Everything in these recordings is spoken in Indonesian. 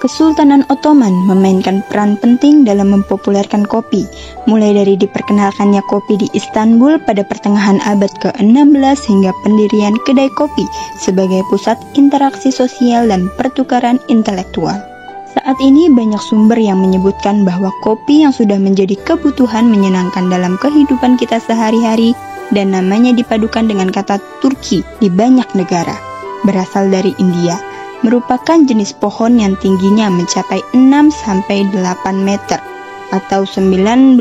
Kesultanan Ottoman memainkan peran penting dalam mempopulerkan kopi, mulai dari diperkenalkannya kopi di Istanbul pada pertengahan abad ke-16 hingga pendirian kedai kopi sebagai pusat interaksi sosial dan pertukaran intelektual. Saat ini banyak sumber yang menyebutkan bahwa kopi yang sudah menjadi kebutuhan menyenangkan dalam kehidupan kita sehari-hari dan namanya dipadukan dengan kata Turki di banyak negara, berasal dari India, merupakan jenis pohon yang tingginya mencapai 6-8 meter atau 19-26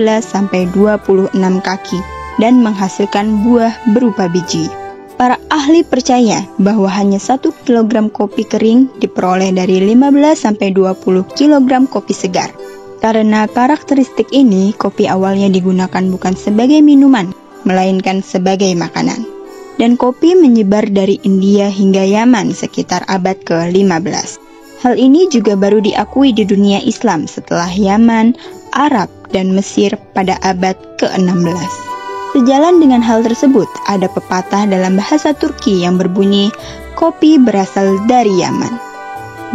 kaki dan menghasilkan buah berupa biji. Para ahli percaya bahwa hanya 1 kg kopi kering diperoleh dari 15-20 kg kopi segar. Karena karakteristik ini, kopi awalnya digunakan bukan sebagai minuman, melainkan sebagai makanan. Dan kopi menyebar dari India hingga Yaman sekitar abad ke-15. Hal ini juga baru diakui di dunia Islam setelah Yaman, Arab, dan Mesir pada abad ke-16. Sejalan dengan hal tersebut, ada pepatah dalam bahasa Turki yang berbunyi, kopi berasal dari Yaman.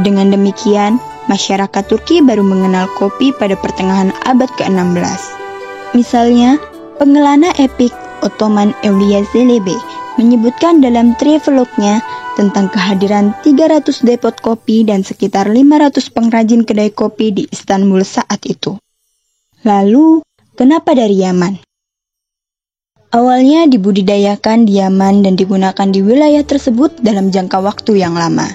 Dengan demikian, masyarakat Turki baru mengenal kopi pada pertengahan abad ke-16. Misalnya, pengelana epik Ottoman Evliya Çelebi menyebutkan dalam travelogue-nya tentang kehadiran 300 depot kopi dan sekitar 500 pengrajin kedai kopi di Istanbul saat itu. Lalu, kenapa dari Yaman? Awalnya dibudidayakan di Yaman dan digunakan di wilayah tersebut dalam jangka waktu yang lama.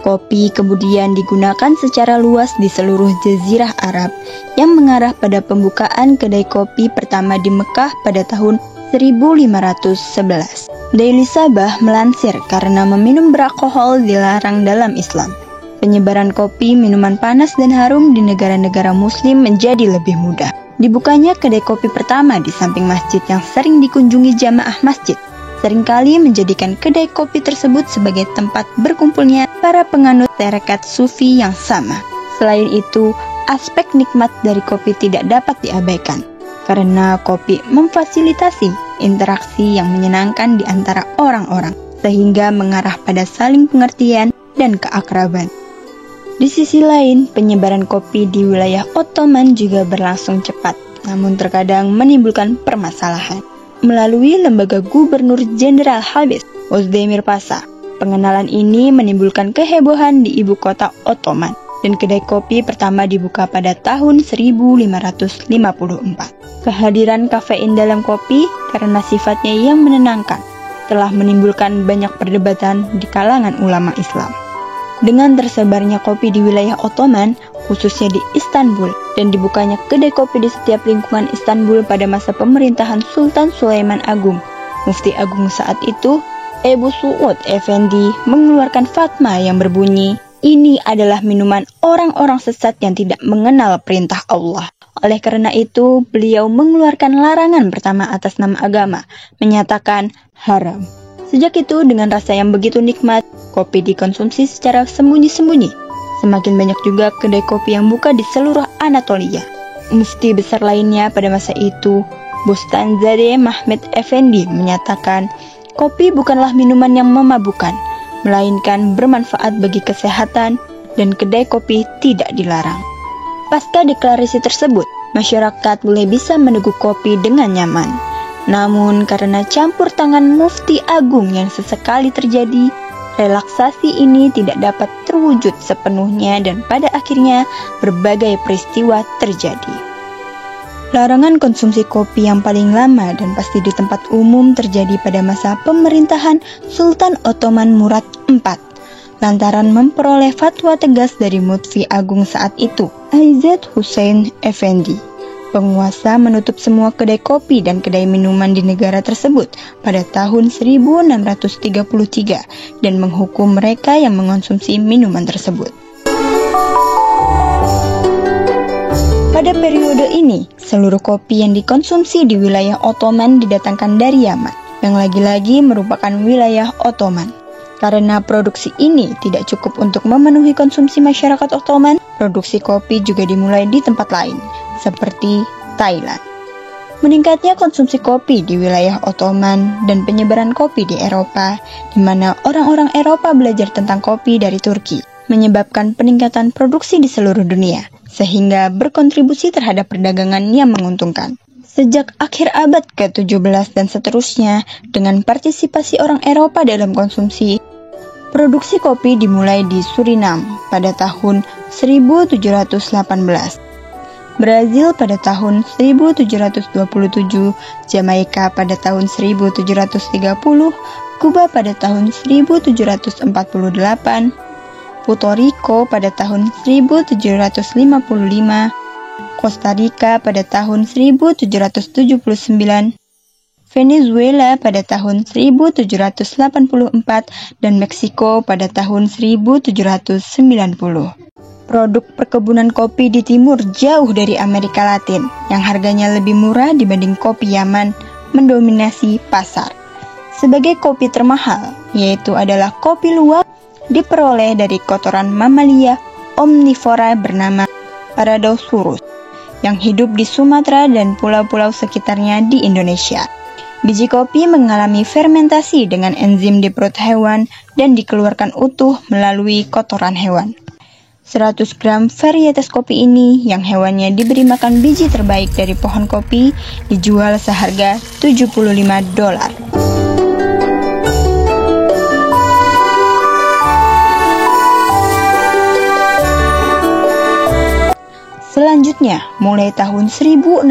Kopi kemudian digunakan secara luas di seluruh jazirah Arab yang mengarah pada pembukaan kedai kopi pertama di Mekah pada tahun 1511. Daily Sabah melansir karena meminum beralkohol dilarang dalam Islam. Penyebaran kopi, minuman panas dan harum di negara-negara muslim menjadi lebih mudah. Dibukanya kedai kopi pertama di samping masjid yang sering dikunjungi jamaah masjid, seringkali menjadikan kedai kopi tersebut sebagai tempat berkumpulnya para penganut tarekat sufi yang sama. Selain itu, aspek nikmat dari kopi tidak dapat diabaikan, karena kopi memfasilitasi interaksi yang menyenangkan di antara orang-orang, sehingga mengarah pada saling pengertian dan keakraban. Di sisi lain, penyebaran kopi di wilayah Ottoman juga berlangsung cepat, namun terkadang menimbulkan permasalahan. Melalui lembaga Gubernur Jenderal Habis, Özdemir Pasha, pengenalan ini menimbulkan kehebohan di ibu kota Ottoman, dan kedai kopi pertama dibuka pada tahun 1554. Kehadiran kafein dalam kopi karena sifatnya yang menenangkan telah menimbulkan banyak perdebatan di kalangan ulama Islam. Dengan tersebarnya kopi di wilayah Ottoman, khususnya di Istanbul, dan dibukanya kedai kopi di setiap lingkungan Istanbul pada masa pemerintahan Sultan Sulaiman Agung, Mufti Agung saat itu, Ebu Suud Effendi, mengeluarkan fatwa yang berbunyi, ini adalah minuman orang-orang sesat yang tidak mengenal perintah Allah. Oleh karena itu, beliau mengeluarkan larangan pertama atas nama agama, menyatakan haram. Sejak itu, dengan rasa yang begitu nikmat, kopi dikonsumsi secara sembunyi-sembunyi. Semakin banyak juga kedai kopi yang buka di seluruh Anatolia. Mufti besar lainnya pada masa itu, Bostanzadeh Mehmed Effendi, menyatakan, kopi bukanlah minuman yang memabukkan, melainkan bermanfaat bagi kesehatan, dan kedai kopi tidak dilarang. Pasca deklarasi tersebut, masyarakat mulai bisa meneguk kopi dengan nyaman. Namun karena campur tangan Mufti Agung yang sesekali terjadi, relaksasi ini tidak dapat terwujud sepenuhnya dan pada akhirnya berbagai peristiwa terjadi. Larangan konsumsi kopi yang paling lama dan pasti di tempat umum terjadi pada masa pemerintahan Sultan Ottoman Murad IV. Lantaran memperoleh fatwa tegas dari Mufti Agung saat itu, Aizet Hussein Effendi. Penguasa menutup semua kedai kopi dan kedai minuman di negara tersebut pada tahun 1633 dan menghukum mereka yang mengonsumsi minuman tersebut. Pada periode ini, seluruh kopi yang dikonsumsi di wilayah Ottoman didatangkan dari Yaman, yang lagi-lagi merupakan wilayah Ottoman. Karena produksi ini tidak cukup untuk memenuhi konsumsi masyarakat Ottoman, produksi kopi juga dimulai di tempat lain, seperti Thailand. Meningkatnya konsumsi kopi di wilayah Ottoman dan penyebaran kopi di Eropa, di mana orang-orang Eropa belajar tentang kopi dari Turki, menyebabkan peningkatan produksi di seluruh dunia, sehingga berkontribusi terhadap perdagangan yang menguntungkan. Sejak akhir abad ke-17 dan seterusnya, dengan partisipasi orang Eropa dalam konsumsi, produksi kopi dimulai di Suriname pada tahun 1718. Brazil pada tahun 1727, Jamaika pada tahun 1730, Kuba pada tahun 1748, Puerto Rico pada tahun 1755, Costa Rica pada tahun 1779, Venezuela pada tahun 1784, dan Meksiko pada tahun 1790. Produk perkebunan kopi di timur jauh dari Amerika Latin, yang harganya lebih murah dibanding kopi Yaman, mendominasi pasar. Sebagai kopi termahal, yaitu adalah kopi luwak, diperoleh dari kotoran mamalia omnivora bernama Paradoxurus, yang hidup di Sumatera dan pulau-pulau sekitarnya di Indonesia. Biji kopi mengalami fermentasi dengan enzim di perut hewan dan dikeluarkan utuh melalui kotoran hewan. 100 gram varietas kopi ini yang hewannya diberi makan biji terbaik dari pohon kopi dijual seharga $75. Selanjutnya, mulai tahun 1615,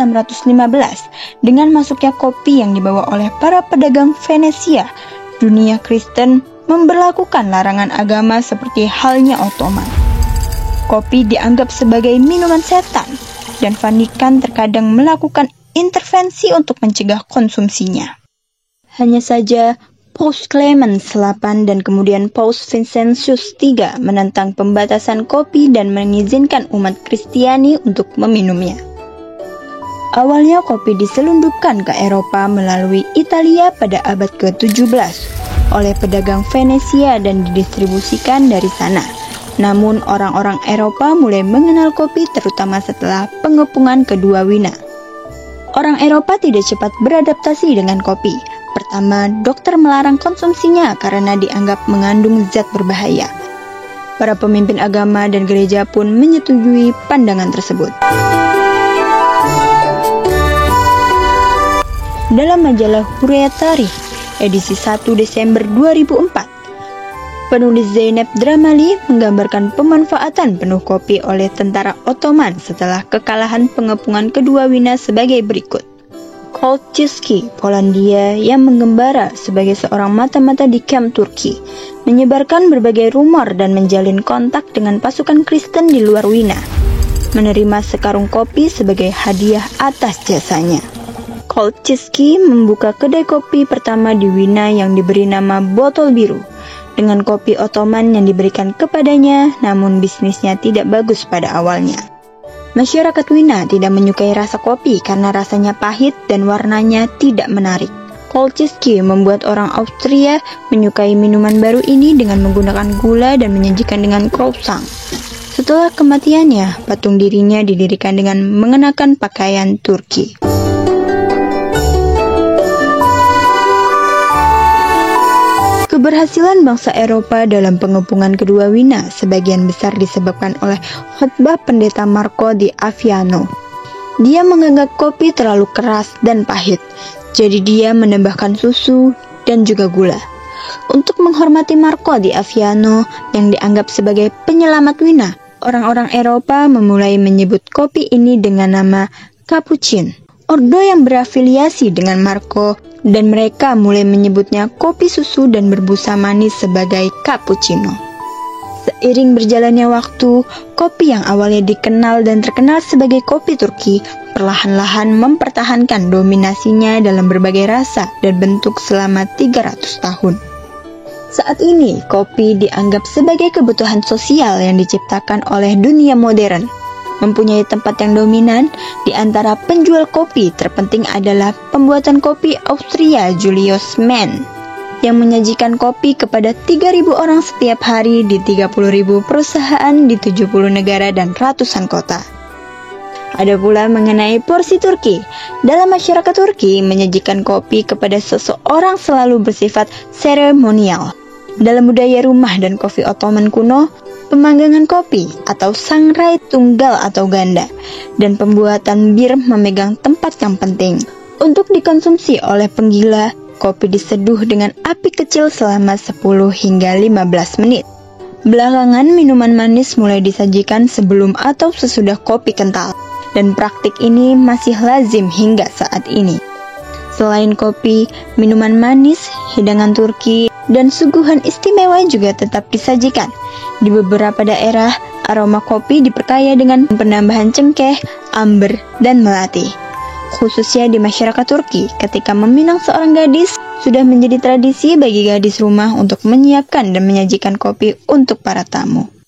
dengan masuknya kopi yang dibawa oleh para pedagang Venesia, dunia Kristen memberlakukan larangan agama seperti halnya Ottoman. Kopi dianggap sebagai minuman setan, dan Vatikan terkadang melakukan intervensi untuk mencegah konsumsinya. Hanya saja, Paus Clemens VIII dan kemudian Paus Vincentius III menentang pembatasan kopi dan mengizinkan umat Kristiani untuk meminumnya. Awalnya kopi diselundupkan ke Eropa melalui Italia pada abad ke-17 oleh pedagang Venesia dan didistribusikan dari sana. Namun orang-orang Eropa mulai mengenal kopi terutama setelah pengepungan kedua Wina. Orang Eropa tidak cepat beradaptasi dengan kopi. Pertama, dokter melarang konsumsinya karena dianggap mengandung zat berbahaya. Para pemimpin agama dan gereja pun menyetujui pandangan tersebut. Dalam majalah Hurriyat Tarikh, edisi 1 Desember 2004, penulis Zeynep Dramali menggambarkan pemanfaatan penuh kopi oleh tentara Ottoman setelah kekalahan pengepungan kedua Wina sebagai berikut. Kolczycki, Polandia, yang menggembara sebagai seorang mata-mata di kamp Turki, menyebarkan berbagai rumor dan menjalin kontak dengan pasukan Kristen di luar Wina, menerima sekarung kopi sebagai hadiah atas jasanya. Kolczycki membuka kedai kopi pertama di Wina yang diberi nama Botol Biru, dengan kopi Ottoman yang diberikan kepadanya, namun bisnisnya tidak bagus pada awalnya. Masyarakat Wina tidak menyukai rasa kopi karena rasanya pahit dan warnanya tidak menarik. Kolczycki membuat orang Austria menyukai minuman baru ini dengan menggunakan gula dan menyajikan dengan croissant. Setelah kematiannya, patung dirinya didirikan dengan mengenakan pakaian Turki. Keberhasilan bangsa Eropa dalam pengepungan kedua Wina sebagian besar disebabkan oleh khotbah pendeta Marco di Aviano. Dia menganggap kopi terlalu keras dan pahit, jadi dia menambahkan susu dan juga gula. Untuk menghormati Marco di Aviano yang dianggap sebagai penyelamat Wina, orang-orang Eropa memulai menyebut kopi ini dengan nama cappuccino. Ordo yang berafiliasi dengan Marco dan mereka mulai menyebutnya kopi susu dan berbusa manis sebagai cappuccino. Seiring berjalannya waktu, kopi yang awalnya dikenal dan terkenal sebagai kopi Turki perlahan-lahan mempertahankan dominasinya dalam berbagai rasa dan bentuk selama 300 tahun. Saat ini, kopi dianggap sebagai kebutuhan sosial yang diciptakan oleh dunia modern. Mempunyai tempat yang dominan, di antara penjual kopi terpenting adalah pembuatan kopi Austria Julius Mann, yang menyajikan kopi kepada 3.000 orang setiap hari di 30.000 perusahaan di 70 negara dan ratusan kota. Ada pula mengenai porsi Turki. Dalam masyarakat Turki, menyajikan kopi kepada seseorang selalu bersifat seremonial. Dalam budaya rumah dan kopi Ottoman kuno, pemanggangan kopi atau sangrai tunggal atau ganda dan pembuatan bir memegang tempat yang penting. Untuk dikonsumsi oleh penggila, kopi diseduh dengan api kecil selama 10 hingga 15 menit. Belakangan, minuman manis mulai disajikan sebelum atau sesudah kopi kental, dan praktik ini masih lazim hingga saat ini. Selain kopi, minuman manis, hidangan Turki, dan suguhan istimewa juga tetap disajikan. Di beberapa daerah, aroma kopi diperkaya dengan penambahan cengkeh, amber, dan melati. Khususnya di masyarakat Turki, ketika meminang seorang gadis, sudah menjadi tradisi bagi gadis rumah untuk menyiapkan dan menyajikan kopi untuk para tamu.